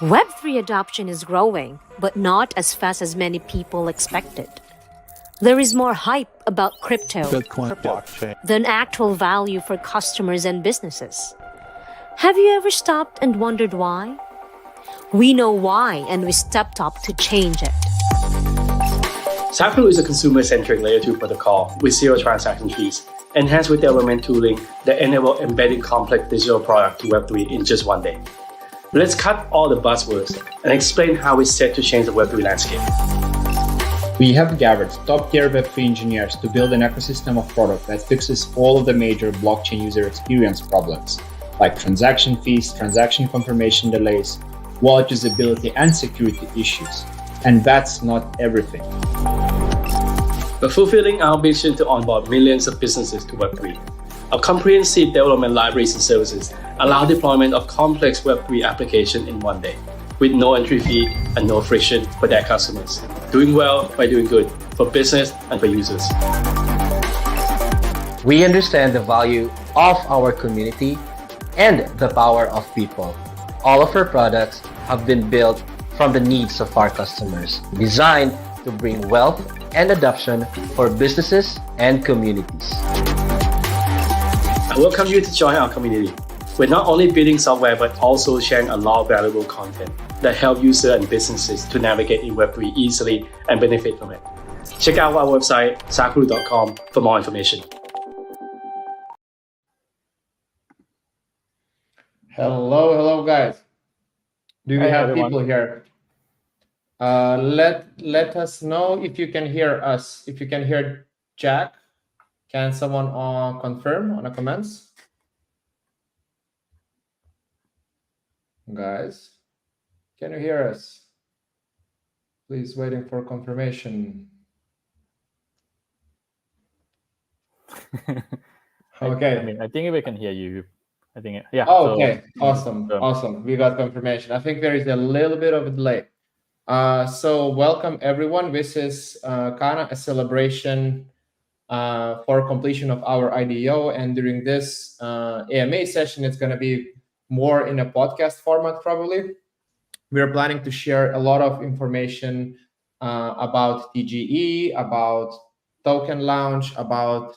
Web3 adoption is growing, but not as fast as many people expected. There is more hype about crypto, Bitcoin, blockchain, than actual value for customers and businesses. Have you ever stopped and wondered why? We know why, and we stepped up to change it. Saku is a consumer-centric Layer 2 protocol with zero transaction fees, enhanced with development tooling that enable embedding complex digital product to Web3 in just one day. Let's cut all the buzzwords and explain how it's set to change the Web3 landscape. We have gathered top-tier Web3 engineers to build an ecosystem of product that fixes all of the major blockchain user experience problems, like transaction fees, transaction confirmation delays, wallet usability, and security issues. And that's not everything. We're fulfilling our mission to onboard millions of businesses to Web3. Our comprehensive development libraries and services allow deployment of complex Web3 applications in one day, with no entry fee and no friction for their customers. Doing well by doing good for business and for users. We understand the value of our community and the power of people. All of our products have been built from the needs of our customers, designed to bring wealth and adoption for businesses and communities. I welcome you to join our community. We're not only building software, but also sharing a lot of valuable content that help users and businesses to navigate in Web3 easily and benefit from it. Check out our website, saakuru.com, for more information. Hello, guys. Do we have everyone. people here? Let us know if you can hear us. If you can hear Jack, can someone confirm on the comments? Guys, can you hear us? Please waiting for confirmation. Okay. I think we can hear you. I think, yeah. Oh, okay, awesome. We got confirmation. I think there is a little bit of a delay. So welcome everyone. This is kind of a celebration for completion of our IDO. And during this AMA session, it's going to be more in a podcast format probably. We're planning to share a lot of information about TGE, about token launch, about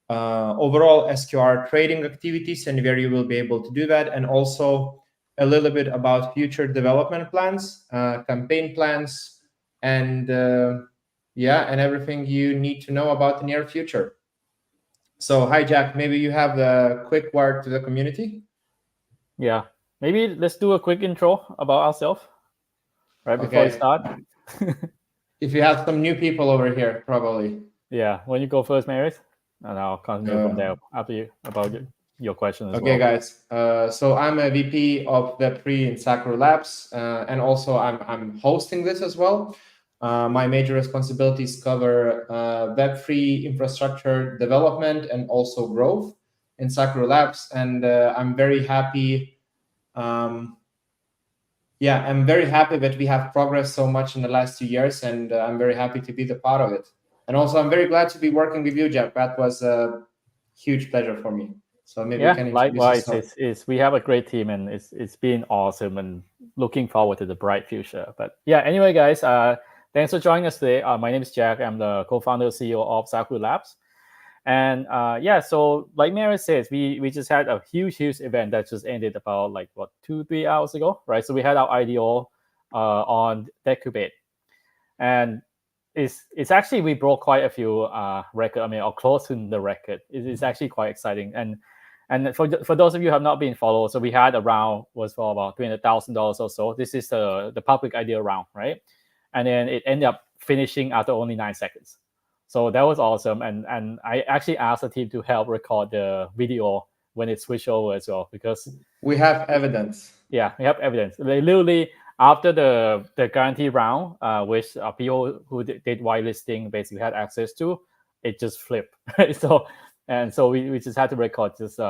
overall SKR trading activities, and where you will be able to do that, and also a little bit about future development plans, campaign plans, and and everything you need to know about the near future. So hi Jack, maybe you have the quick word to the community. Yeah, maybe let's do a quick intro about ourselves right before we start. If you have some new people over here, probably. Yeah, when you go first, Maris, and I'll continue from there after you about your question as well. Okay, guys. So I'm a VP of Web3 in Saakuru Labs, and also I'm hosting this as well. My major responsibilities cover Web3 infrastructure development and also growth in Saakuru Labs, and I'm very happy. I'm very happy that we have progressed so much in the last 2 years, and I'm very happy to be the part of it. And also, I'm very glad to be working with you, Jack. That was a huge pleasure for me. So maybe you can introduce likewise. We have a great team, and it's been awesome, and looking forward to the bright future. But yeah, anyway, guys, thanks for joining us today. My name is Jack. I'm the co-founder and CEO of Saku Labs. And so like Mary says, we just had a huge event that just ended about 2-3 hours ago, right? So we had our IDO on Decubate, and it's actually, we broke quite a few records. Or close to the record. It's actually quite exciting. And for those of you who have not been followed, so we had a round was for about $300,000 or so. This is the public IDO round, right? And then it ended up finishing after only 9 seconds. So that was awesome. And I actually asked the team to help record the video when it switched over as well, because we have evidence. Yeah, we have evidence. They literally, after the guarantee round, which people who did whitelisting basically had access to, it just flipped. Right? So we just had to record just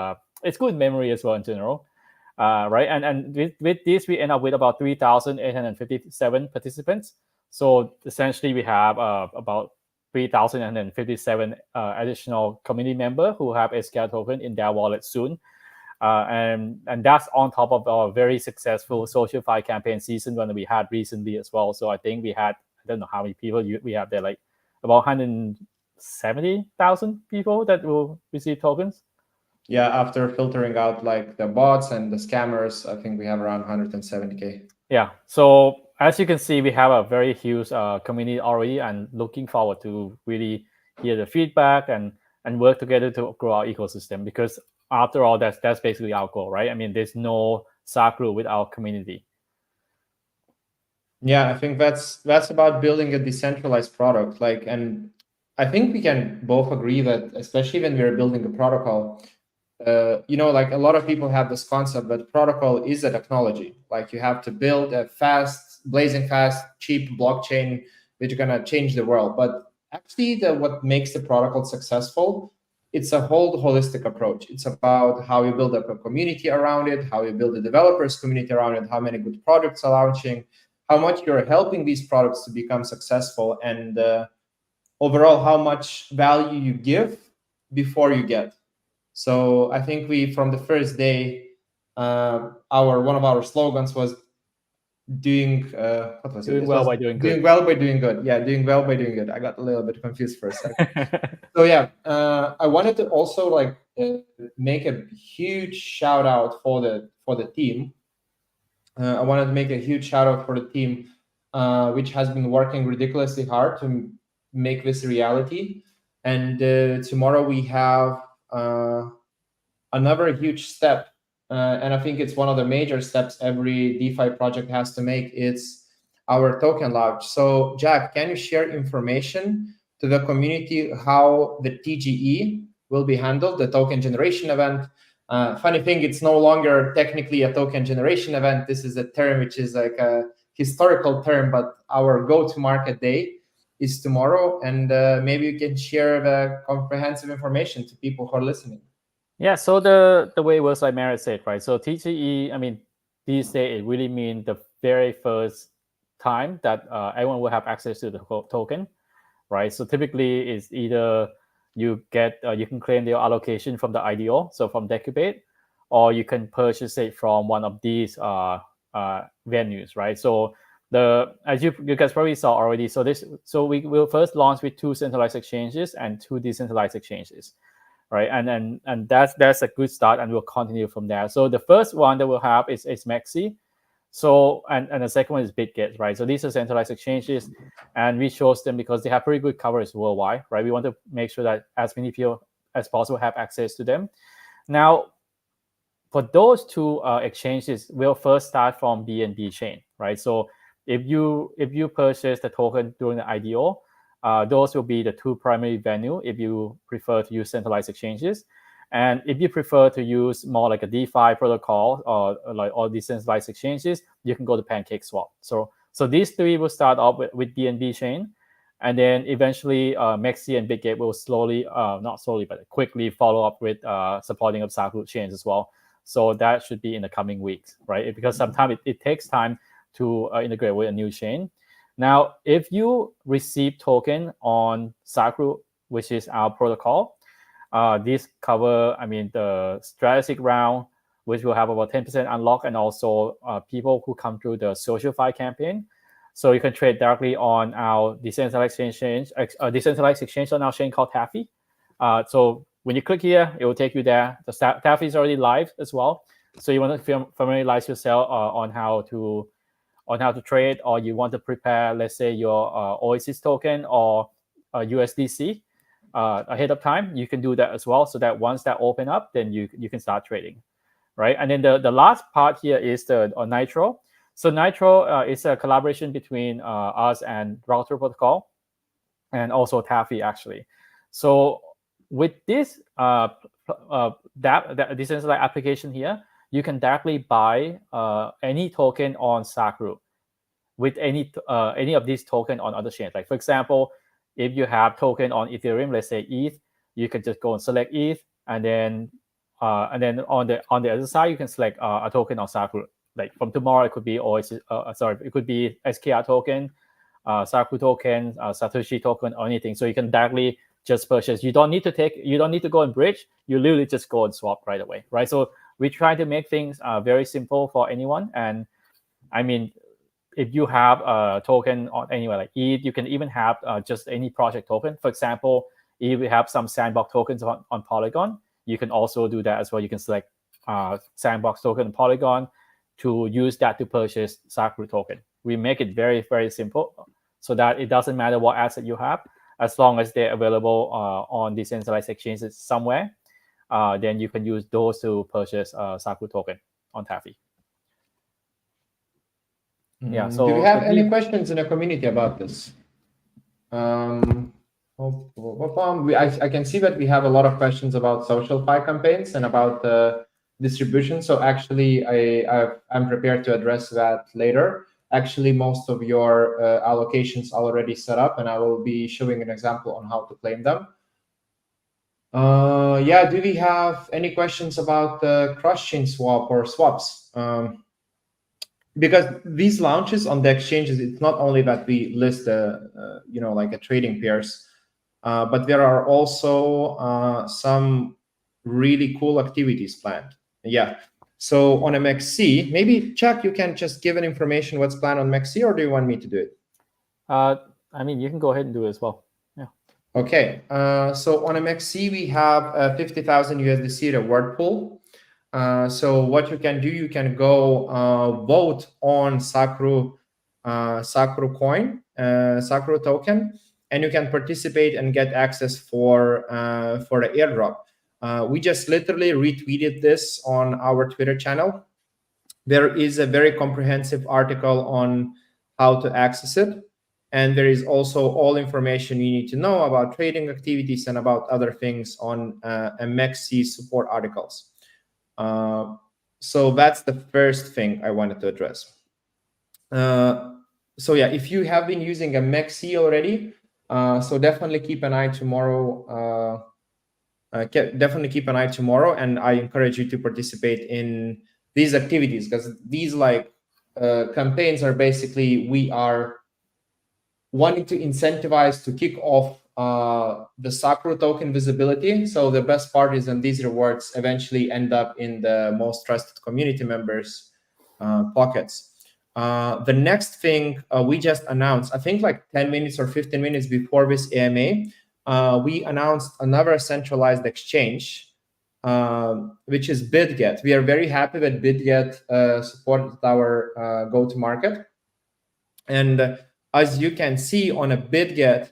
it's good memory as well in general. Right? And with this, we end up with about 3,857 participants. So essentially we have about 3,057 additional community members who have SKR token in their wallet soon. and that's on top of our very successful social fi campaign season one that we had recently as well. So I think we had, I don't know how many people we have there, like about 170,000 people that will receive tokens. Yeah, after filtering out like the bots and the scammers, I think we have around 170K. Yeah. So as you can see, we have a very huge community already, and looking forward to really hear the feedback and work together to grow our ecosystem. Because after all, that's basically our goal, right? I mean, there's no Saku with our community. Yeah, I think that's about building a decentralized product. Like, and I think we can both agree that, especially when we're building a protocol, like a lot of people have this concept that protocol is a technology. Like you have to build a fast, blazing fast, cheap blockchain which is gonna change the world. But actually, what makes the protocol successful, it's a whole holistic approach. It's about how you build up a community around it, how you build a developers community around it, how many good products are launching, how much you're helping these products to become successful, and overall how much value you give before you get. So I think from the first day, one of our slogans was doing what was it? Doing well by doing good. Doing well by doing good. Yeah, doing well by doing good. I got a little bit confused for a second. So yeah, I wanted to also make a huge shout out for the team. I wanted to make a huge shout out for the team, which has been working ridiculously hard to make this a reality. And tomorrow we have another huge step, and I think it's one of the major steps every DeFi project has to make. It's our token launch. So Jack, can you share information to the community how the TGE will be handled, the token generation event? Funny thing, it's no longer technically a token generation event. This is a term which is like a historical term, but our go-to-market day is tomorrow, and maybe you can share the comprehensive information to people who are listening. Yeah, so the way it works, like Merit said, right? So TGE, I mean, these days it really means the very first time that everyone will have access to the token, right? So typically it's either you can claim your allocation from the IDO, so from Decubate, or you can purchase it from one of these venues, right? So as you guys probably saw already, so we will first launch with 2 centralized exchanges and 2 decentralized exchanges, right? And that's a good start, and we'll continue from there. So the first one that we'll have is Maxi. So and the second one is BitGet, right? So these are centralized exchanges, and we chose them because they have pretty good coverage worldwide, right? We want to make sure that as many people as possible have access to them. Now, for those 2 exchanges, we'll first start from BNB chain, right? So if you purchase the token during the IDO, those will be the 2 primary venue if you prefer to use centralized exchanges. And if you prefer to use more like a DeFi protocol or decentralized exchanges, you can go to PancakeSwap. So these 3 will start off with BNB chain, and then eventually Maxi and BitGet will not slowly, but quickly follow up with supporting of Saku chains as well. So that should be in the coming weeks, right? Because sometimes it takes time to integrate with a new chain. Now, if you receive token on Saku, which is our protocol, these cover, the strategic round, which will have about 10% unlock, and also people who come through the social fi campaign. So you can trade directly on our decentralized exchange on our chain called Taffy. So when you click here, it will take you there. The Taffy is already live as well. So you want to familiarize yourself on how to trade, or you want to prepare, let's say, your Oasis token or USDC ahead of time, you can do that as well. So that once that open up, then you can start trading, right? And then the last part here is the Nitro. So Nitro is a collaboration between us and Router Protocol, and also Taffy actually. So with this decentralized application here, you can directly buy any token on Saku with any of these tokens on other chains. Like for example, if you have token on Ethereum, let's say ETH, you can just go and select ETH, and then on the other side, you can select a token on Saku. Like from tomorrow, it could be it could be SKR token, Saku token, Satoshi token, or anything. So you can directly just purchase. You don't need to go and bridge. You literally just go and swap right away, right? So we try to make things very simple for anyone. And I mean, if you have a token on anywhere like ETH, you can even have just any project token. For example, if we have some sandbox tokens on Polygon, you can also do that as well. You can select sandbox token on Polygon to use that to purchase Saakuru token. We make it very, very simple so that it doesn't matter what asset you have, as long as they're available on decentralized exchanges somewhere, then you can use those to purchase Saakuru token on Taffy. Yeah. So do we have any questions in the community about this? I can see that we have a lot of questions about social fi campaigns and about the distribution. So actually, I'm prepared to address that later. Actually, most of your allocations are already set up, and I will be showing an example on how to claim them. Yeah, do we have any questions about the cross-chain swap or swaps? Because these launches on the exchanges, it's not only that we list like a trading pairs, but there are also some really cool activities planned. Yeah. So on MXC, maybe Chuck, you can just give an information what's planned on MXC, or do you want me to do it? I mean, you can go ahead and do it as well. Yeah. Okay. So on MXC, we have 50,000 USDC reward pool. So what you can do, you can go vote on Saakuru coin, Saakuru token, and you can participate and get access for the airdrop. We just literally retweeted this on our Twitter channel. There is a very comprehensive article on how to access it. And there is also all information you need to know about trading activities and about other things on MXC support articles. So that's the first thing I wanted to address. So yeah, if you have been using a MXC already, so definitely keep an eye tomorrow. Definitely keep an eye tomorrow, and I encourage you to participate in these activities, because these campaigns are basically, we are wanting to incentivize to kick off the Saakuru token visibility. So the best part is that these rewards eventually end up in the most trusted community members' pockets. The next thing we just announced, I think like 10 minutes or 15 minutes before this AMA, we announced another centralized exchange, which is BidGet. We are very happy that BidGet supported our go-to-market. And as you can see on a BidGet,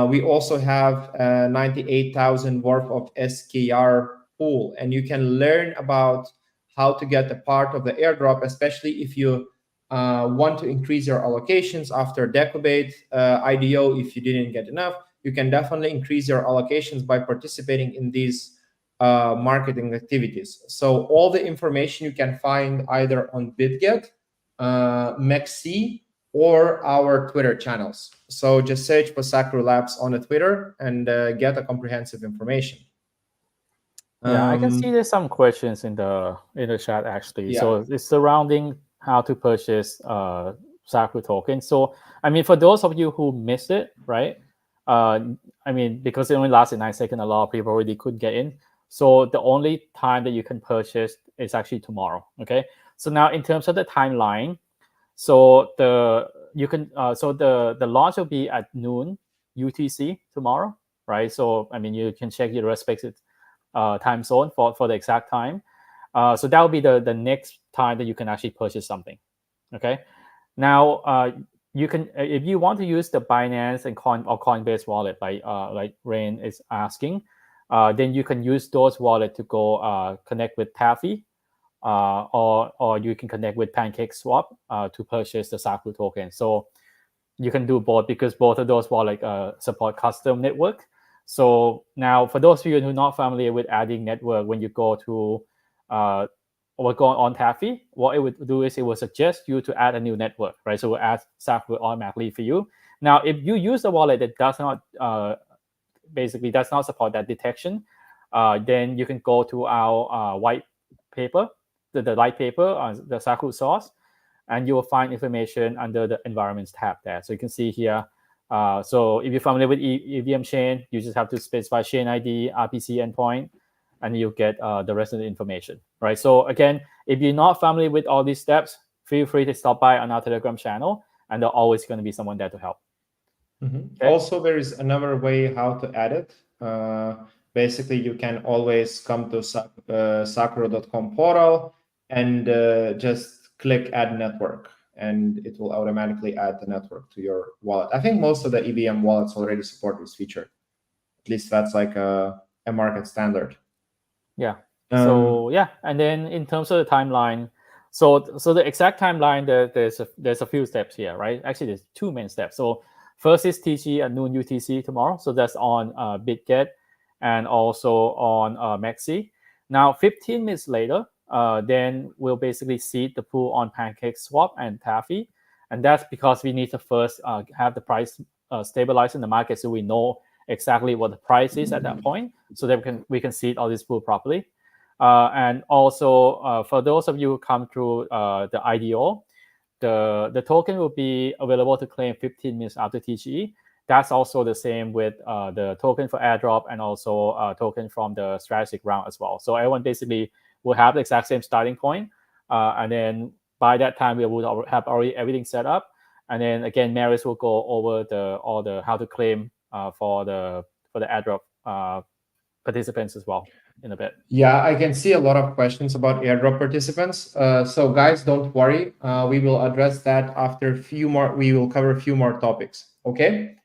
we also have 98,000 worth of SKR pool, and you can learn about how to get a part of the airdrop, especially if you want to increase your allocations after Decobate IDO. If you didn't get enough, you can definitely increase your allocations by participating in these marketing activities. So all the information you can find either on BidGet, MEXC, or our Twitter channels. So just search for Saakuru Labs on the Twitter and get a comprehensive information. Yeah, I can see there's some questions in the chat actually. Yeah. So it's surrounding how to purchase Saakuru token. So I mean, for those of you who missed it, right? I mean, because it only lasted 9 seconds, a lot of people already could get in. So the only time that you can purchase is actually tomorrow. Okay. So now in terms of the timeline, so the launch will be at noon UTC tomorrow, right? So I mean, you can check your respective time zone for the exact time. So that will be the next time that you can actually purchase something. Okay. Now you can, if you want to use the Binance and Coinbase wallet, like Rain is asking, then you can use those wallet to go connect with Taffy. Or you can connect with PancakeSwap to purchase the Saku token. So you can do both, because both of those wallets support custom network. So now, for those of you who are not familiar with adding network, when you go to or go on Taffy, what it would do is it will suggest you to add a new network, right? So it will add Saku automatically for you. Now, if you use a wallet that does not basically does not support that detection, then you can go to our white paper, the light paper, the Saku source, and you will find information under the environments tab there. So you can see here. So if you're familiar with EVM chain, you just have to specify chain ID, RPC endpoint, and you get the rest of the information, right? So again, if you're not familiar with all these steps, feel free to stop by on our Telegram channel, and there's always going to be someone there to help. Okay. Also, there is another way how to add it. Basically, you can always come to Saakuru.com portal and just click add network, and it will automatically add the network to your wallet. I think most of the EVM wallets already support this feature. At least that's like a market standard. Yeah. So yeah, and then in terms of the timeline, so the exact timeline, there's a few steps here, right? Actually, there's two main steps. So first is TGE at noon UTC tomorrow. So that's on BitGet and also on Maxi. Now, 15 minutes later, then we'll basically seed the pool on PancakeSwap and Taffy. And that's because we need to first have the price stabilize in the market, so we know exactly what the price is at that point, so that we can seed all this pool properly. And also, for those of you who come through the IDO, the token will be available to claim 15 minutes after TGE. That's also the same with the token for airdrop and also token from the strategic round as well. So everyone basically will have the exact same starting point, and then by that time we will have already everything set up. And then again, Marius will go over all the how to claim for the airdrop participants as well in a bit. Yeah, I can see a lot of questions about airdrop participants. So guys, don't worry. We will address that after we will cover a few more topics. Okay.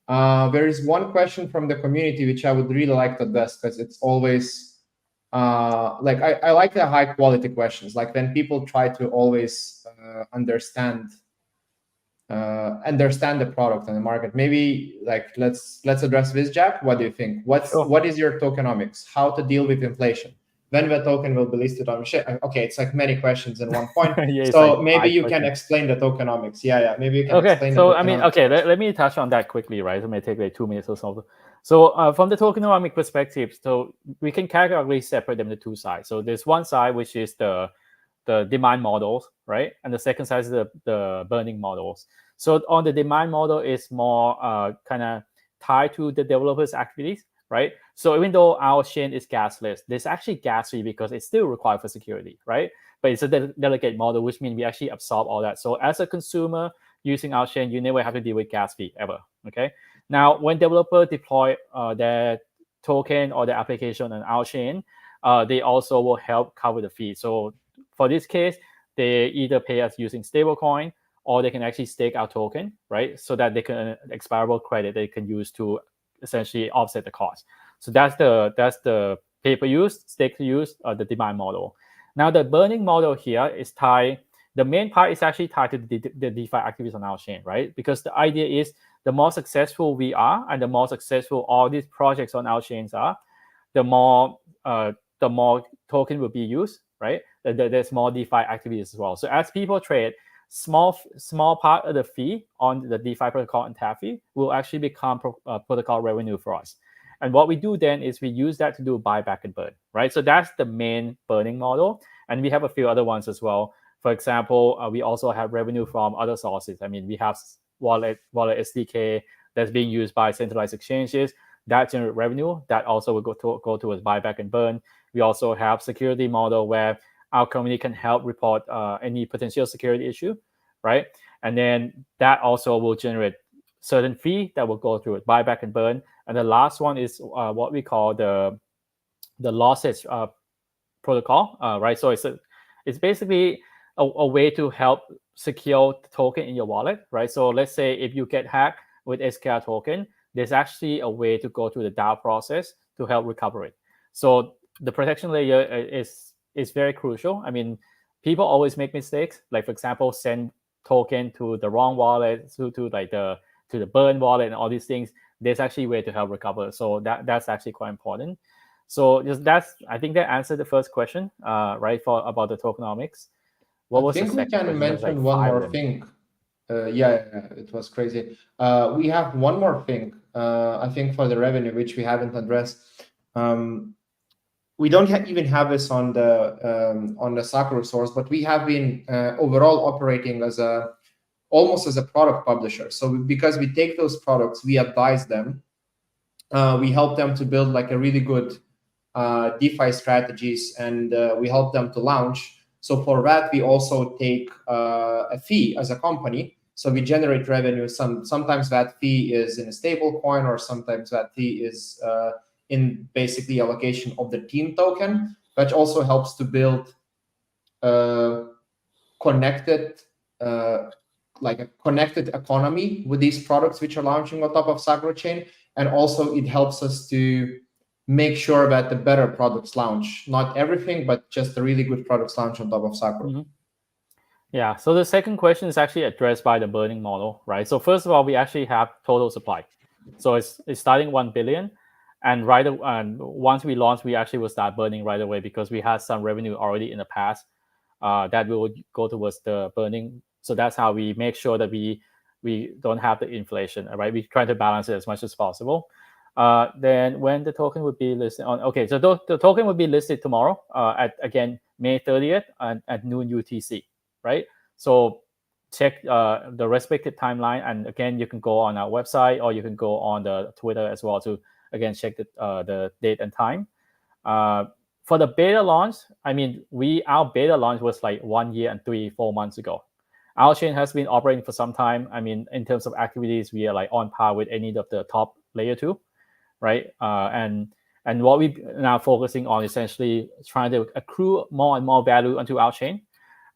There is one question from the community which I would really like to address, because it's always like I like the high quality questions. Like when people try to always understand the product and the market. Maybe like let's address this, Jack. What do you think? What is your tokenomics? How to deal with inflation? When the token will be listed on shit? Okay, it's like many questions in one point. Yeah, so like maybe you can explain the tokenomics. Yeah, maybe you can explain. So I mean, let me touch on that quickly, right? It may take like 2 minutes or so. So from the tokenomic perspective, so we can categorically separate them into two sides. So there's one side which is the demand models, right? And the second side is the burning models. So on the demand model is more kind of tied to the developers' activities, right? So even though our chain is gasless, there's actually gas fee because it's still required for security, right? But it's a delegate model, which means we actually absorb all that. So as a consumer using our chain, you never have to deal with gas fee ever, okay? Now, when developers deploy their token or their application on our chain, they also will help cover the fee. So for this case, they either pay us using stablecoin, or they can actually stake our token, right? So that they can expirable credit they can use to essentially offset the cost. So that's the pay per use, stake to use, the demand model. Now the burning model here is tied. The main part is actually tied to the DeFi activities on our chain, right? Because the idea is the more successful we are, and the more successful all these projects on our chains are, the more token will be used, right? There's more DeFi activities as well. So as people trade, small part of the fee on the DeFi protocol and Taffy will actually become protocol revenue for us. And what we do then is we use that to do buyback and burn, right? So that's the main burning model. And we have a few other ones as well. For example, we also have revenue from other sources. I mean, we have wallet SDK that's being used by centralized exchanges that generate revenue. That also will go towards buyback and burn. We also have security model where our community can help report any potential security issue, right? And then that also will generate certain fee that will go through it, buyback and burn. And the last one is what we call the losses protocol, right? So it's basically a way to help secure the token in your wallet, right? So let's say if you get hacked with SKR token, there's actually a way to go through the DAO process to help recover it. So the protection layer is very crucial. I mean, people always make mistakes. Like for example, send token to the wrong wallet, to the burn wallet, and all these things. There's actually a way to help recover. So that's actually quite important. So I think that answered the first question, right? About the tokenomics. What was the second question? I think we can mention one more thing. It was crazy. We have one more thing. I think for the revenue, which we haven't addressed. We don't even have this on the Saakuru source, but we have been overall operating almost as a product publisher. So because we take those products, we advise them, we help them to build like a really good DeFi strategies, and we help them to launch. So for that, we also take a fee as a company. So we generate revenue. Sometimes that fee is in a stable coin, or sometimes that fee is in basically allocation of the team token, which also helps to build connected like a connected economy with these products which are launching on top of Saakuru chain. And also it helps us to make sure that the better products launch, not everything, but just the really good products launch on top of Saakuru. Mm-hmm. Yeah, so the second question is actually addressed by the burning model, right? So first of all, we actually have total supply. So it's starting 1 billion. And once we launch, we actually will start burning right away because we had some revenue already in the past that will go towards the burning. So that's how we make sure that we don't have the inflation, right? We try to balance it as much as possible. Then when the token would be listed on, okay, so the token would be listed tomorrow at, again, May 30th at noon UTC, right? So check the respective timeline. And again, you can go on our website or you can go on the Twitter as well to, again, check the date and time. For the beta launch, I mean, our beta launch was like 1 year and 3-4 months ago. Our chain has been operating for some time. I mean, in terms of activities, we are like on par with any of the top layer 2, right? And what we now focusing on essentially trying to accrue more and more value onto our chain,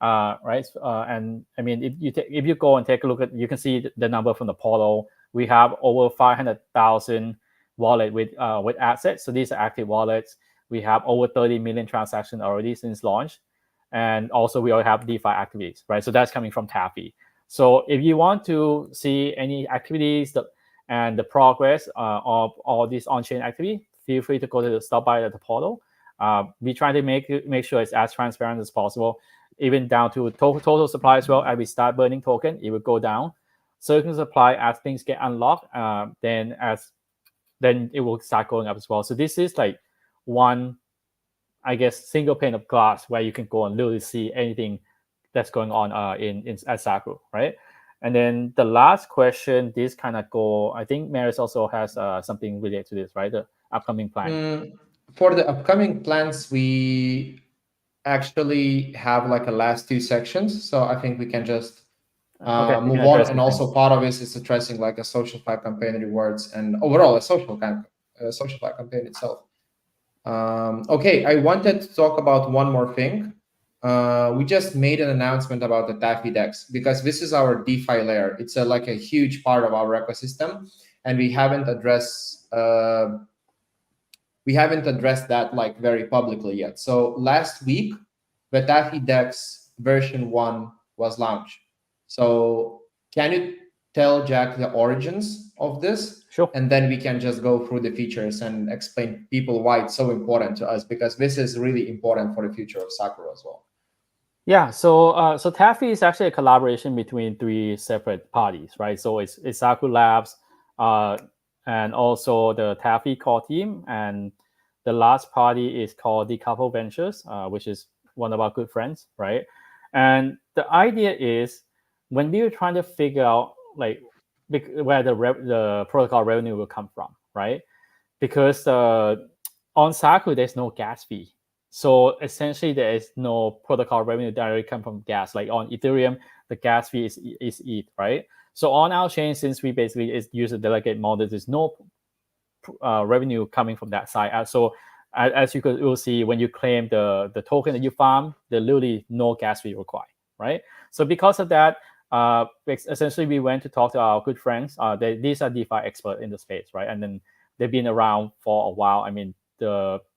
right? And I mean, if you go and take a look at, you can see the number from the portal. We have over 500,000 wallet with assets. So these are active wallets. We have over 30 million transactions already since launch. And also we already have DeFi activities, right? So that's coming from Taffy. So if you want to see any activities and the progress of all these on-chain activity, feel free to stop by at the portal. We try to make sure it's as transparent as possible, even down to total supply as well. As we start burning token, it will go down. Certain supply, as things get unlocked, then it will start going up as well. So this is like one, I guess, single pane of glass where you can go and literally see anything that's going on at Saku, right? And then the last question, this kind of I think Maris also has something related to this, right? The upcoming plan. For the upcoming plans, we actually have like a last 2 sections. So I think we can just move on. And also part of this is addressing like a SocialFi campaign rewards and overall a SocialFi campaign itself. Okay, I wanted to talk about one more thing. We just made an announcement about the Taffy DEX because this is our DeFi layer. It's like a huge part of our ecosystem, and we haven't addressed that like very publicly yet. So last week, the Taffy DEX version 1 was launched. So can you tell Jack the origins of this? Sure. And then we can just go through the features and explain people why it's so important to us, because this is really important for the future of Saakuru as well. Yeah, so Taffy is actually a collaboration between 3 separate parties, right? So it's Saakuru Labs, and also the Taffy core team, and the last party is called Decouple Ventures, which is one of our good friends, right? And the idea is when we were trying to figure out like where the protocol revenue will come from, right? Because on Saku there's no gas fee. So essentially, there is no protocol revenue directly come from gas. Like on Ethereum, the gas fee is ETH, right? So on our chain, since we basically use a delegate model, there's no revenue coming from that side. So as you'll see, when you claim the token that you farm, there's literally no gas fee required, right? So because of that, essentially we went to talk to our good friends. These are DeFi experts in the space, right? And then they've been around for a while. I mean,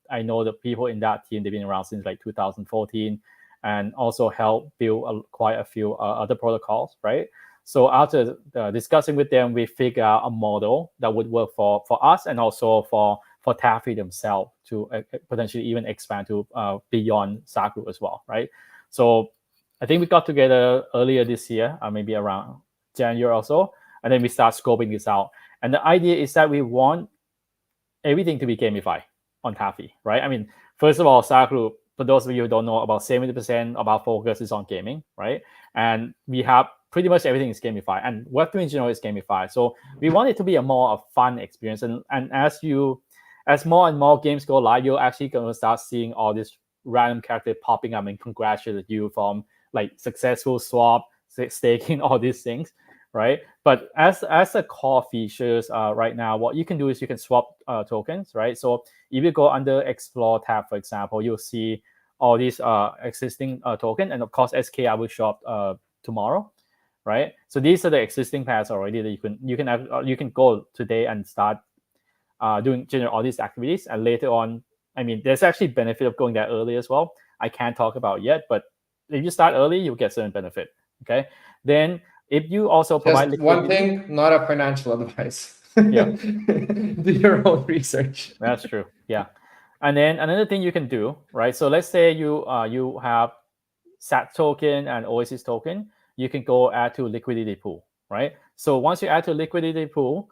I know the people in that team, they've been around since like 2014 and also helped build quite a few other protocols, right? So after discussing with them, we figured out a model that would work for us and also for Taffy themselves to potentially even expand to beyond Saku as well, right? So I think we got together earlier this year, maybe around January or so, and then we start scoping this out. And the idea is that we want everything to be gamified on Taffy, right? I mean, first of all, Saku, for those of you who don't know, about 70% of our focus is on gaming, right? And we have pretty much everything is gamified, and Web3 in general is gamified. So we want it to be a more fun experience. And as as more and more games go live, you're actually going to start seeing all these random characters popping up and congratulate you from like successful swap, staking, all these things, right? But as a core features right now, what you can do is you can swap tokens, right? So if you go under Explore tab, for example, you'll see all these existing token, and of course SKR will show up tomorrow, right? So these are the existing pairs already that you can go today and start generate all these activities, and later on, I mean, there's actually benefit of going that early as well. I can't talk about yet, but if you start early, you'll get certain benefit. Okay. Then if you also provide just one thing, not a financial advice. Yeah. Do your own research. That's true. Yeah. And then another thing you can do, right? So let's say you have SAT token and Oasis token, you can go add to liquidity pool, right? So once you add to liquidity pool,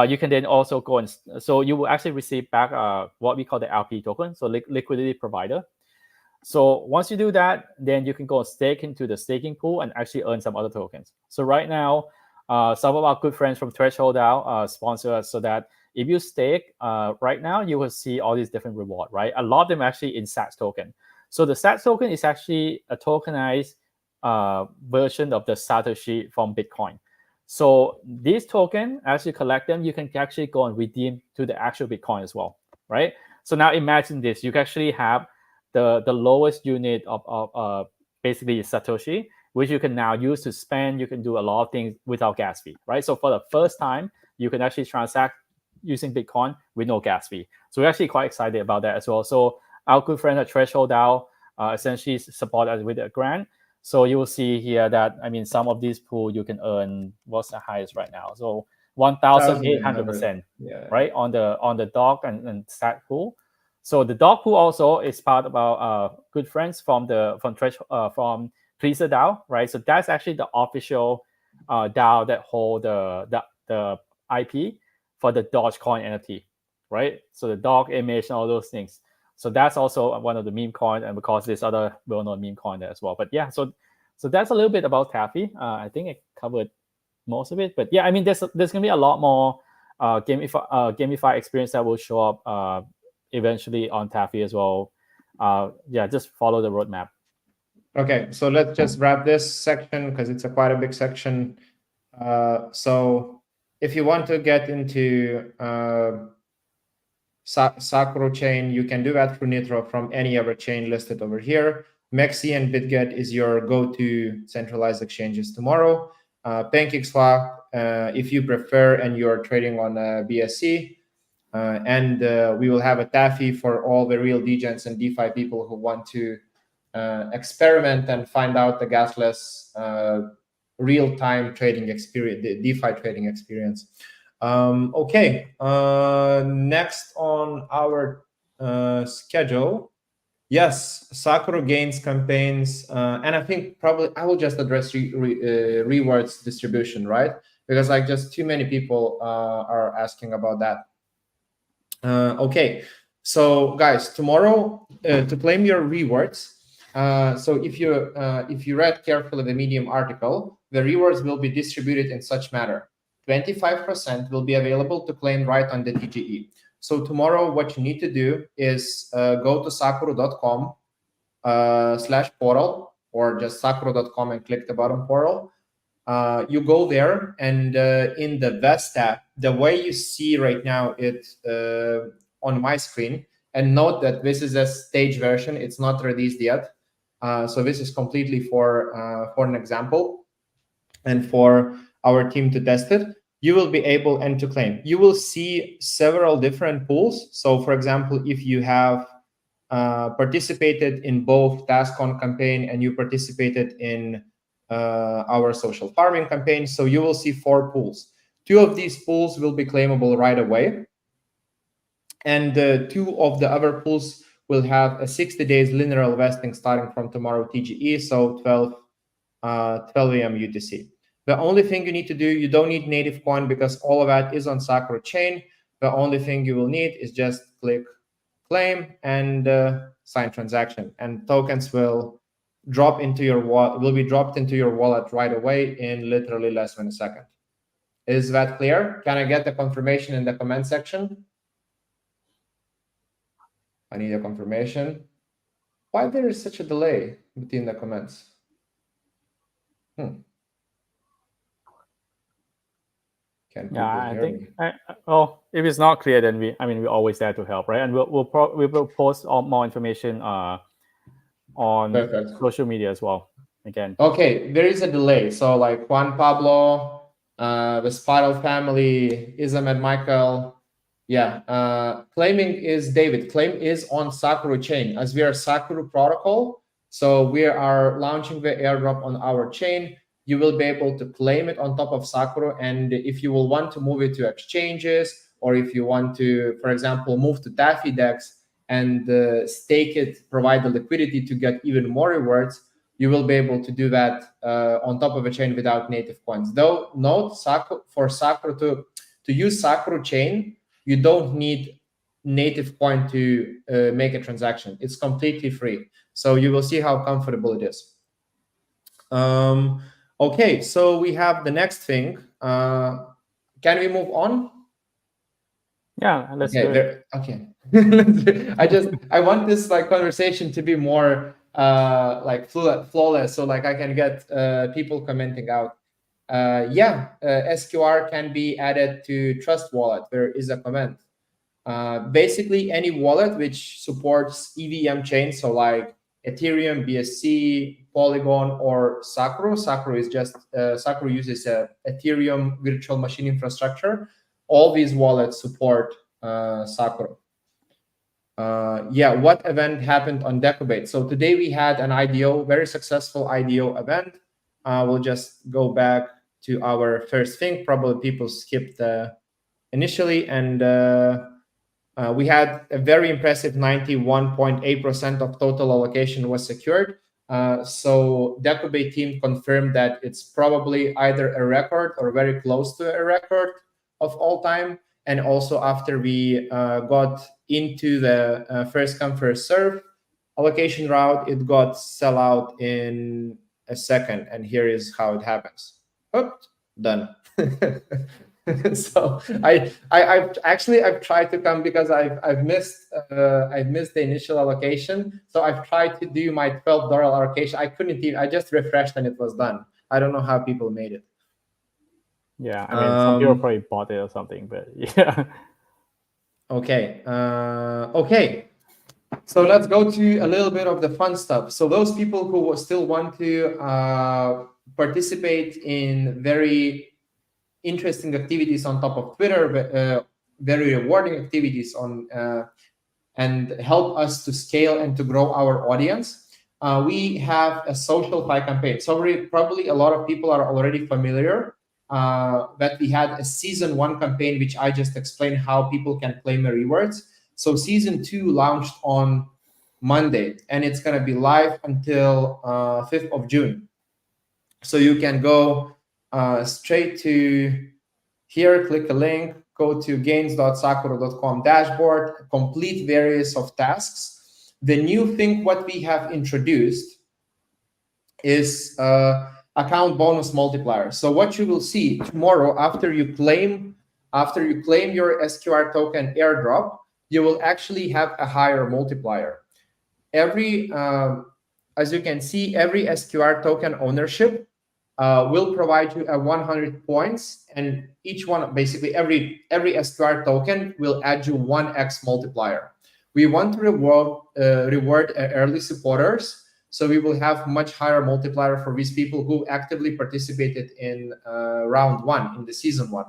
you can then also go and so you will actually receive back what we call the LP token, so liquidity provider. So once you do that, then you can go and stake into the staking pool and actually earn some other tokens. So right now, some of our good friends from Threshold DAO sponsor us, so that if you stake right now, you will see all these different reward, right? A lot of them actually in SAT token. So the SAT token is actually a tokenized version of the Satoshi from Bitcoin. So these tokens, as you collect them, you can actually go and redeem to the actual Bitcoin as well, right? So now imagine this: you can actually have the lowest unit of basically Satoshi, which you can now use to spend. You can do a lot of things without gas fee, right? So for the first time, you can actually transact using Bitcoin with no gas fee. So we're actually quite excited about that as well. So our good friend at Threshold DAO essentially support us with a grant. So you will see here that, I mean, some of these pool you can earn, what's the highest right now? So 1,800%, right? On the dog and SAT pool. So the dog pool also is part of our good friends from Pleaser DAO, right? So that's actually the official DAO that hold the IP for the Dogecoin NFT, right? So the dog image and all those things. So that's also one of the meme coin, and because there's other well-known meme coin there as well. But yeah, so that's a little bit about Taffy. I think it covered most of it. But yeah, I mean, there's gonna be a lot more gamify experience that will show up eventually on Taffy as well. Yeah, just follow the roadmap. Okay, so let's just wrap this section because it's quite a big section. So if you want to get into Saakuru chain, you can do that through Nitro from any other chain listed over here. Mexi and BitGet is your go-to centralized exchanges tomorrow. PancakeSwap, if you prefer and you're trading on BSC. And we will have a Taffy for all the real degens and DeFi people who want to experiment and find out the gasless real-time trading experience, the DeFi trading experience. Okay, next on our schedule, yes, Saakuru gains campaigns, and I think probably I will just address rewards distribution, right? Because like just too many people are asking about that. Okay, so guys, tomorrow to claim your rewards. So if you read carefully the Medium article, the rewards will be distributed in such manner. 25% will be available to claim right on the TGE. So tomorrow, what you need to do is go to saakuru.com/portal, or just saakuru.com and click the button portal. You go there, and in the Vest tab, the way you see right now it on my screen, and note that this is a stage version; it's not released yet. So this is completely for an example and for our team to test it. You will be able to claim. You will see several different pools. So, for example, if you have participated in both TaskOn campaign and you participated in our social farming campaign, so you will see 4 pools. 2 of these pools will be claimable right away, and 2 of the other pools will have a 60 days linear vesting starting from tomorrow TGE, so 12 a.m. UTC. The only thing you need to do, you don't need native coin because all of that is on Saakuru chain. The only thing you will need is just click claim and sign transaction, and tokens will drop into your will be dropped into your wallet right away in literally less than a second. Is that clear? Can I get the confirmation in the comment section? I need a confirmation. Why there is such a delay between the comments? Can people Yeah, I hear think. me? If it's not clear, then we're always there to help, right? And we will post more information on Perfect. social media as well. Again. Okay, there is a delay. So like Juan Pablo, the Spiral family, Isam and Michael. Yeah, claiming is David. Claim is on Saakuru chain as we are Saakuru protocol. So we are launching the airdrop on our chain. You will be able to claim it on top of Saakuru. And if you will want to move it to exchanges, or if you want to, for example, move to Taffy DEX and stake it, provide the liquidity to get even more rewards, you will be able to do that on top of a chain without native coins. Though note, for Saakuru to use Saakuru chain, you don't need native coin to make a transaction. It's completely free. So you will see how comfortable it is. Okay, so we have the next thing. Can we move on? Yeah, let's do it. Okay. I want this like conversation to be more like flawless, so like I can get people commenting out. SQR can be added to Trust Wallet. There is a comment. Basically, any wallet which supports EVM chains, so like Ethereum, BSC, Polygon, or Saakuru. Saakuru is just Saakuru uses a Ethereum virtual machine infrastructure. All these wallets support Saakuru. What event happened on Decobate? So today we had an IDO, very successful IDO event. We'll just go back to our first thing. Probably people skipped initially, and we had a very impressive 91.8% of total allocation was secured. So Decobate team confirmed that it's probably either a record or very close to a record of all time. And also after we got into the first come first serve allocation route, it got sell out in a second. And here is how it happens. Oops, done. So I've tried to come because I've missed the initial allocation. So I've tried to do my $12 allocation. I couldn't even. I just refreshed and it was done. I don't know how people made it. Yeah, I mean, some people probably bought it or something, but yeah. Okay. Okay. So let's go to a little bit of the fun stuff. So those people who still want to participate in very interesting activities on top of Twitter, but very rewarding activities on and help us to scale and to grow our audience. We have a social fi campaign. So probably a lot of people are already familiar that we had a season 1 campaign, which I just explained how people can claim the rewards. So season 2 launched on Monday, and it's going to be live until 5th of June. So you can go straight to here, click a link, go to gains.saakuru.com dashboard, complete various of tasks. The new thing what we have introduced is account bonus multiplier. So what you will see tomorrow after you claim your SQR token airdrop, you will actually have a higher multiplier. As you can see, every SQR token ownership will provide you 100 points, and each one, basically every SQR token will add you 1x multiplier. We want to reward early supporters, so we will have much higher multiplier for these people who actively participated in round 1 in the season 1.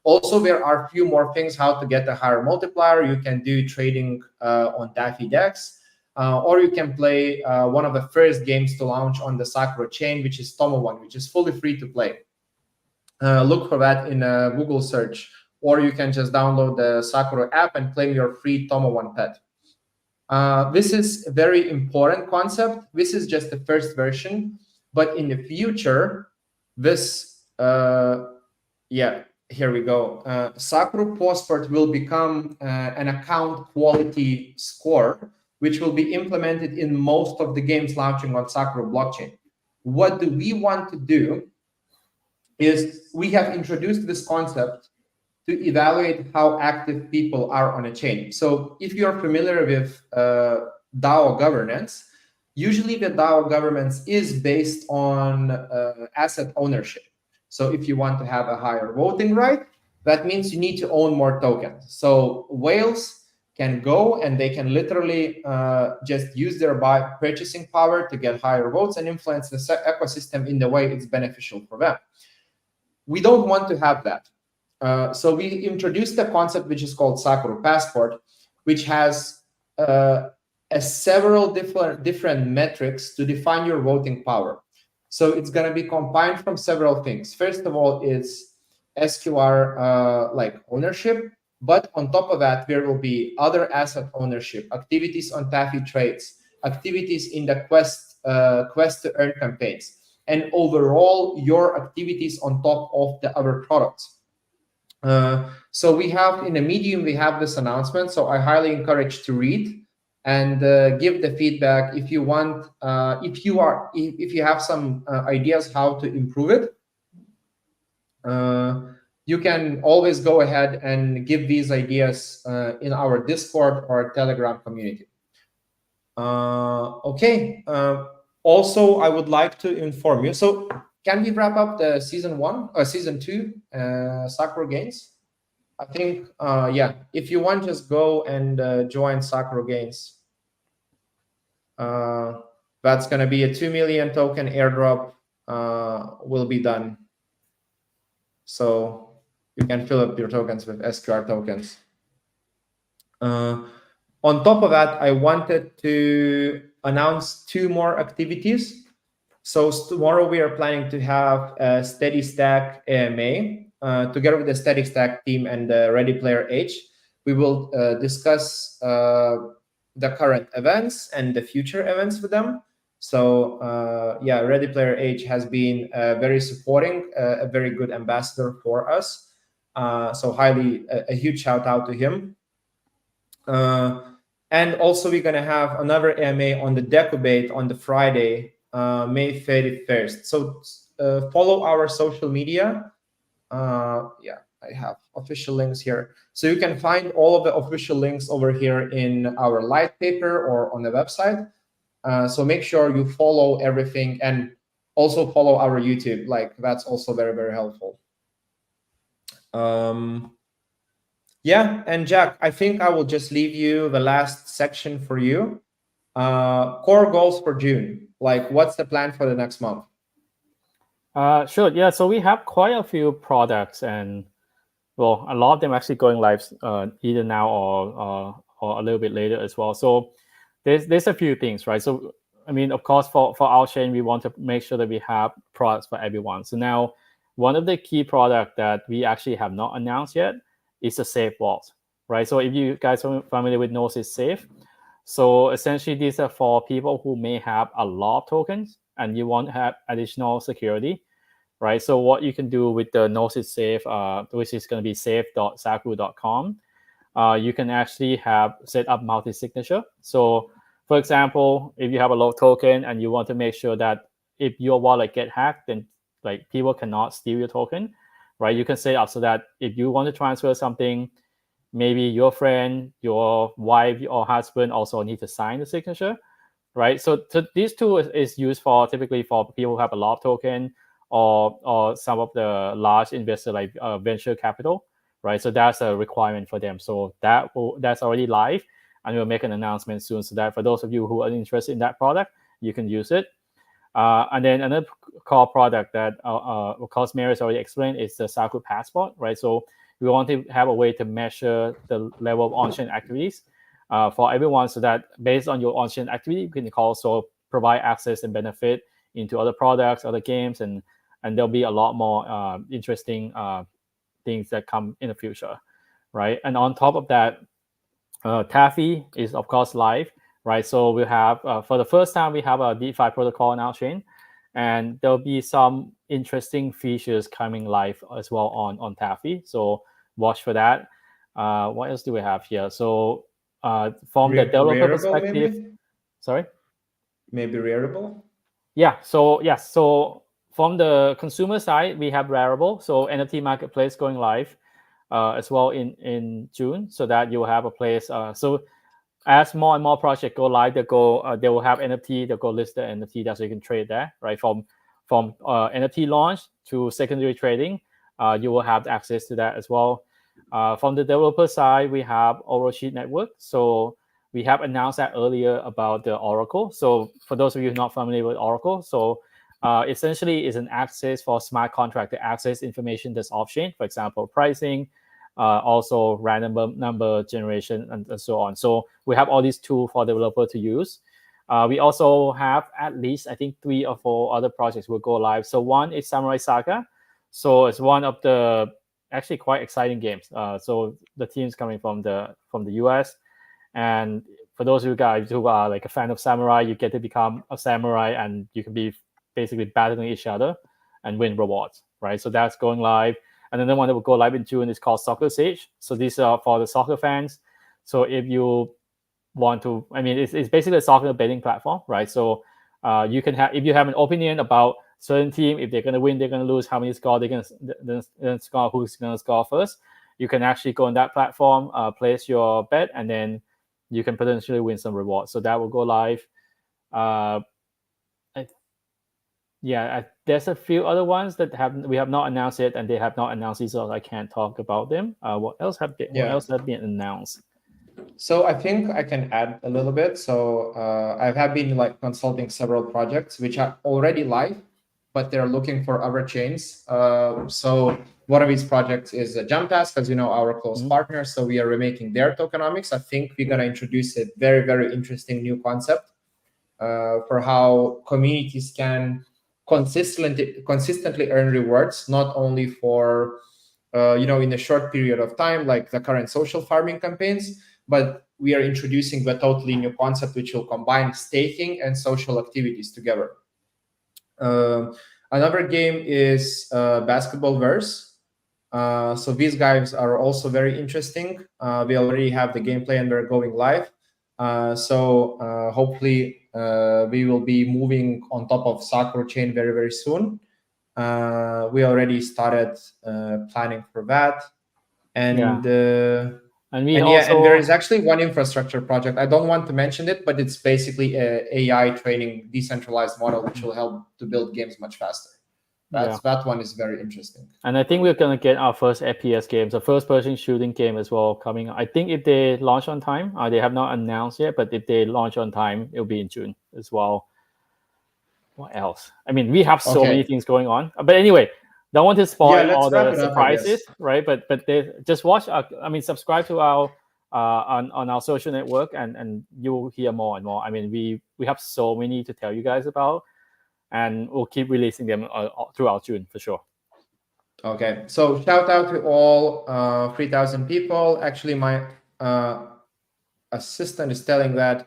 Also, there are a few more things how to get a higher multiplier. You can do trading on Taffy DEX. Or you can play one of the first games to launch on the Saakuru chain, which is Tomo 1, which is fully free to play. Look for that in a Google search, or you can just download the Saakuru app and claim your free Tomo 1 pet. This is a very important concept. This is just the first version, but in the future, this, here we go. Saakuru Passport will become an account quality score, which will be implemented in most of the games launching on Saakuru blockchain. What do we want to do is we have introduced this concept to evaluate how active people are on a chain. So if you're familiar with DAO governance, usually the DAO governance is based on asset ownership. So if you want to have a higher voting right, that means you need to own more tokens. So whales can go and they can literally just use their purchasing power to get higher votes and influence the ecosystem in the way it's beneficial for them. We don't want to have that. So we introduced a concept which is called Saakuru Passport, which has several different metrics to define your voting power. So it's going to be combined from several things. First of all, is SQR like ownership, but on top of that, there will be other asset ownership, activities on Taffy trades, activities in the quest to earn campaigns, and overall your activities on top of the other products. So we have in a Medium, we have this announcement. So I highly encourage to read and give the feedback if you want. If you have some ideas how to improve it, you can always go ahead and give these ideas in our Discord or Telegram community. Okay. Also, I would like to inform you. So can we wrap up the season 1 or season 2 Saakuru Games? I think, yeah, if you want, just go and join Saakuru Games. That's going to be a 2 million token airdrop will be done. So you can fill up your tokens with SQR tokens. On top of that, I wanted to announce 2 more activities. So tomorrow we are planning to have a Steady Stack AMA together with the Steady Stack team and the Ready Player H. We will discuss the current events and the future events with them. So yeah, Ready Player H has been very supporting, a very good ambassador for us. So highly, a huge shout out to him. And also we're going to have another AMA on the Decubate on the Friday, May 31st. So follow our social media. Yeah, I have official links here. So you can find all of the official links over here in our light paper or on the website. So make sure you follow everything and also follow our YouTube. Like that's also very, very helpful. Yeah, and Jack, I think I will just leave you the last section for you. Core goals for June. Like, what's the plan for the next month? Sure. Yeah. So we have quite a few products, and well, a lot of them actually going live either now or a little bit later as well. So there's a few things, right? So I mean, of course, for our chain, we want to make sure that we have products for everyone. So now, one of the key products that we actually have not announced yet is a safe vault, right? So if you guys are familiar with Gnosis Safe, so essentially these are for people who may have a lot of tokens and you want to have additional security, right? So what you can do with the Gnosis Safe, which is going to be safe.saakuru.com, you can actually set up multi-signature. So for example, if you have a low token and you want to make sure that if your wallet get hacked, then like people cannot steal your token, right? You can set up so that if you want to transfer something, maybe your friend, your wife, or husband also need to sign the signature, right? So these two is used for typically for people who have a lot of token or some of the large investors like venture capital, right? So that's a requirement for them. So that's already live, and we'll make an announcement soon so that for those of you who are interested in that product, you can use it. And then another core product that, of course, Mary has already explained is the Saakuru Passport, right? So we want to have a way to measure the level of on-chain activities for everyone so that based on your on-chain activity, you can also provide access and benefit into other products, other games, and there'll be a lot more interesting things that come in the future, right? And on top of that, Taffy is, of course, live. Right, so we have for the first time we have a DeFi protocol on our chain, and there'll be some interesting features coming live as well on Taffy. So watch for that. What else do we have here? So from the developer perspective, maybe? Sorry, maybe Rarible. Yeah. So from the consumer side, we have Rarible, so NFT marketplace going live. as well in June, so that you will have a place. So as more and more projects go live, they will have NFT. They'll go list the NFT that so you can trade there, right? From NFT launch to secondary trading, you will have access to that as well. From the developer side, we have Orosheet Network. So we have announced that earlier about the Oracle. So for those of you not familiar with Oracle, so essentially is an access for smart contract to access information that's off-chain, for example, pricing, also random number generation, and so on. So we have all these tools for developer to use. We also have at least, I think, 3 or 4 other projects will go live. So one is Samurai Saga. So it's one of the actually quite exciting games. So the team's coming from the US. And for those of you guys who are like a fan of samurai, you get to become a samurai and you can be basically battling each other and win rewards, right? So that's going live. And then the one that will go live in June is called Soccer Sage. So these are for the soccer fans. So if you want to, I mean, it's basically a soccer betting platform, right? So you can have, if you have an opinion about certain team, if they're going to win, they're going to lose, how many score they're going to score, who's going to score first, you can actually go on that platform, place your bet, and then you can potentially win some rewards. So that will go live. There's a few other ones that we have not announced yet, and they have not announced these, so I can't talk about them. What else have been announced? So I think I can add a little bit. So I have been like consulting several projects which are already live, but they're looking for other chains. So one of these projects is Jump Task, as you know, our close partner. So we are remaking their tokenomics. I think we're going to introduce a very, very interesting new concept for how communities can consistently earn rewards, not only for in a short period of time, like the current social farming campaigns, but we are introducing a totally new concept which will combine staking and social activities together. Another game is Basketball Verse. So these guys are also very interesting. We already have the gameplay and we're going live. So hopefully we will be moving on top of Saakuru chain very, very soon. We already started planning for that. And there is actually one infrastructure project. I don't want to mention it, but it's basically a AI training decentralized model which will help to build games much faster. That one is very interesting. And I think we're going to get our first FPS games, a first-person shooting game as well coming. I think if they launch on time, they have not announced yet, but if they launch on time, it'll be in June as well. What else? I mean, we have so many things going on. But anyway, don't want to spoil all the surprises, right? But they just watch. Subscribe to our on our social network, and you will hear more and more. I mean, we have so many to tell you guys about, and we'll keep releasing them throughout June for sure. Okay, so shout out to all 3,000 people. Actually, my assistant is telling that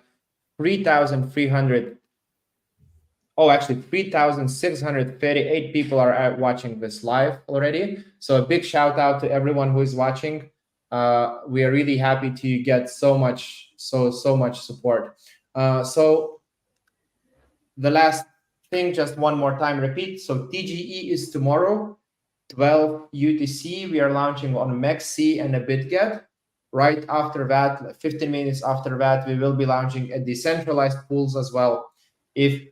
3,638 people are watching this live already. So a big shout out to everyone who is watching. We are really happy to get so much support. So the last thing, just one more time, repeat. So TGE is tomorrow, 12 UTC. We are launching on MEXC and a BitGet. Right after that, 15 minutes after that, we will be launching a decentralized pools as well. If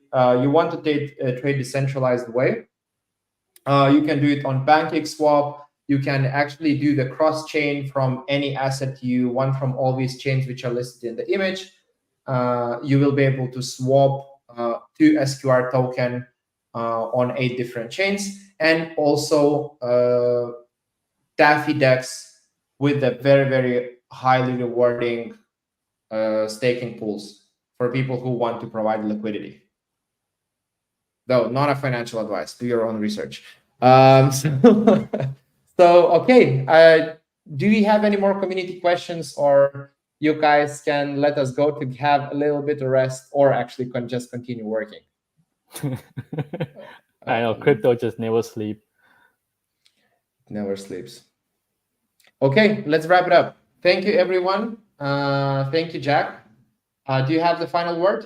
you want to trade decentralized way, you can do it on PancakeSwap. You can actually do the cross-chain from any asset you want from all these chains which are listed in the image. You will be able to swap to SKR token on 8 different chains, and also Taffy DEX with the very, very highly rewarding staking pools for people who want to provide liquidity. Though not a financial advice, do your own research. Okay. Do we have any more community questions, or you guys can let us go to have a little bit of rest, or actually can just continue working? I know, crypto just never sleeps. Never sleeps. Okay, let's wrap it up. Thank you, everyone. Thank you, Jack. Do you have the final word?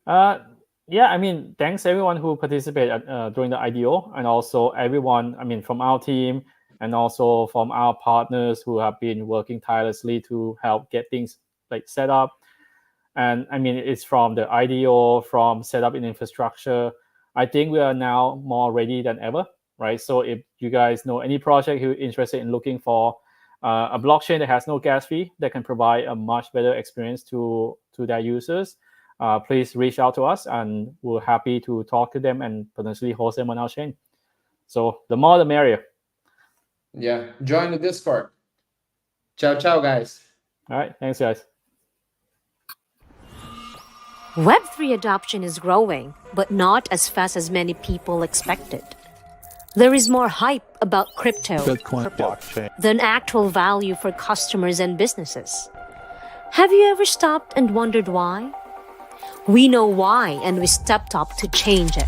Thanks everyone who participated during the IDO, and also everyone, from our team, and also from our partners who have been working tirelessly to help get things like set up. And I mean, it's from the IDO, from setup in infrastructure. I think we are now more ready than ever, right? So if you guys know any project you're interested in looking for a blockchain that has no gas fee, that can provide a much better experience to their users, please reach out to us, and we're happy to talk to them and potentially host them on our chain. So the more the merrier. Yeah, join the Discord. Ciao, guys. All right, thanks, guys. Web3 adoption is growing, but not as fast as many people expected. There is more hype about crypto Bitcoin blockchain than actual value for customers and businesses. Have you ever stopped and wondered why? We know why, and we stepped up to change it.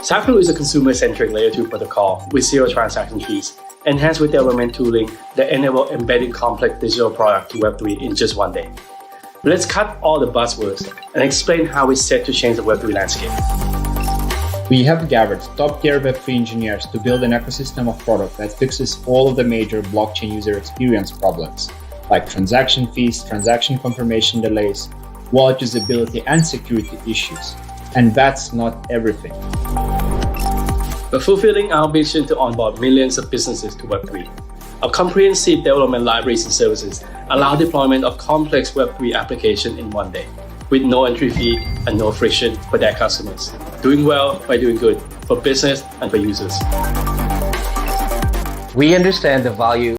Saku is a consumer-centric layer 2 protocol with zero transaction fees, enhanced with development tooling that enable embedding complex digital product to Web3 in just one day. Let's cut all the buzzwords and explain how it's set to change the Web3 landscape. We have gathered top-tier Web3 engineers to build an ecosystem of product that fixes all of the major blockchain user experience problems, like transaction fees, transaction confirmation delays, wallet usability, and security issues. And that's not everything. We're fulfilling our mission to onboard millions of businesses to Web3. Our comprehensive development libraries and services allow deployment of complex Web3 applications in one day, with no entry fee and no friction for their customers. Doing well by doing good for business and for users. We understand the value